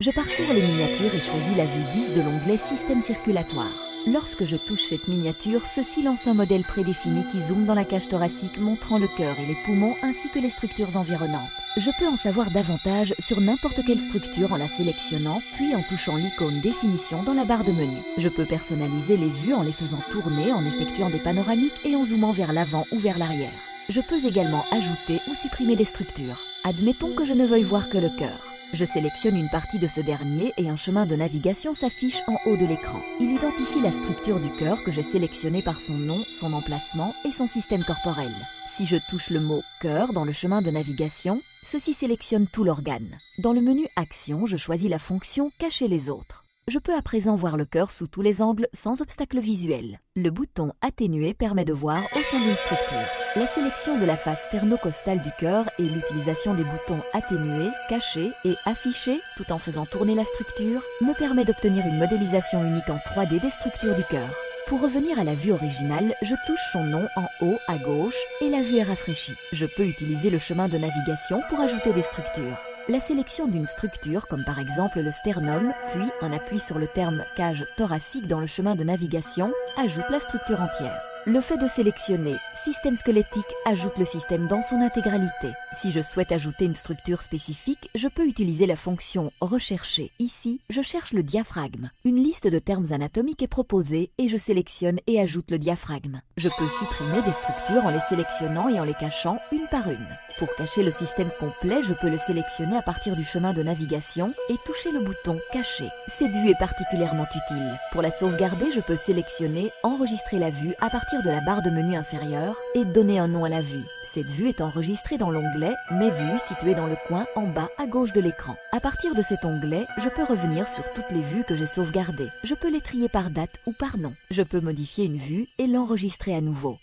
Je parcours les miniatures et choisis la vue 10 de l'onglet Système circulatoire. Lorsque je touche cette miniature, ceci lance un modèle prédéfini qui zoome dans la cage thoracique montrant le cœur et les poumons ainsi que les structures environnantes. Je peux en savoir davantage sur n'importe quelle structure en la sélectionnant, puis en touchant l'icône définition dans la barre de menu. Je peux personnaliser les vues en les faisant tourner, en effectuant des panoramiques et en zoomant vers l'avant ou vers l'arrière. Je peux également ajouter ou supprimer des structures. Admettons que je ne veuille voir que le cœur. Je sélectionne une partie de ce dernier et un chemin de navigation s'affiche en haut de l'écran. Il identifie la structure du cœur que j'ai sélectionnée par son nom, son emplacement et son système corporel. Si je touche le mot « cœur » dans le chemin de navigation, ceci sélectionne tout l'organe. Dans le menu « Action », je choisis la fonction « Cacher les autres ». Je peux à présent voir le cœur sous tous les angles sans obstacle visuel. Le bouton « Atténuer » permet de voir au sein d'une structure. La sélection de la face sternocostale du cœur et l'utilisation des boutons « Atténuer »,« Cacher » et « Afficher » tout en faisant tourner la structure me permet d'obtenir une modélisation unique en 3D des structures du cœur. Pour revenir à la vue originale, je touche son nom en haut à gauche et la vue est rafraîchie. Je peux utiliser le chemin de navigation pour ajouter des structures. La sélection d'une structure, comme par exemple le sternum, puis un appui sur le terme « cage thoracique » dans le chemin de navigation, ajoute la structure entière. Le fait de sélectionner « Système squelettique » ajoute le système dans son intégralité. Si je souhaite ajouter une structure spécifique, je peux utiliser la fonction « Rechercher ». Ici, je cherche le diaphragme. Une liste de termes anatomiques est proposée et je sélectionne et ajoute le diaphragme. Je peux supprimer des structures en les sélectionnant et en les cachant une par une. Pour cacher le système complet, je peux le sélectionner à partir du chemin de navigation et toucher le bouton « Cacher ». Cette vue est particulièrement utile. Pour la sauvegarder, je peux sélectionner « Enregistrer la vue » à partir de la barre de menu inférieure et donner un nom à la vue. Cette vue est enregistrée dans l'onglet « Mes vues » situé dans le coin en bas à gauche de l'écran. À partir de cet onglet, je peux revenir sur toutes les vues que j'ai sauvegardées. Je peux les trier par date ou par nom. Je peux modifier une vue et l'enregistrer à nouveau.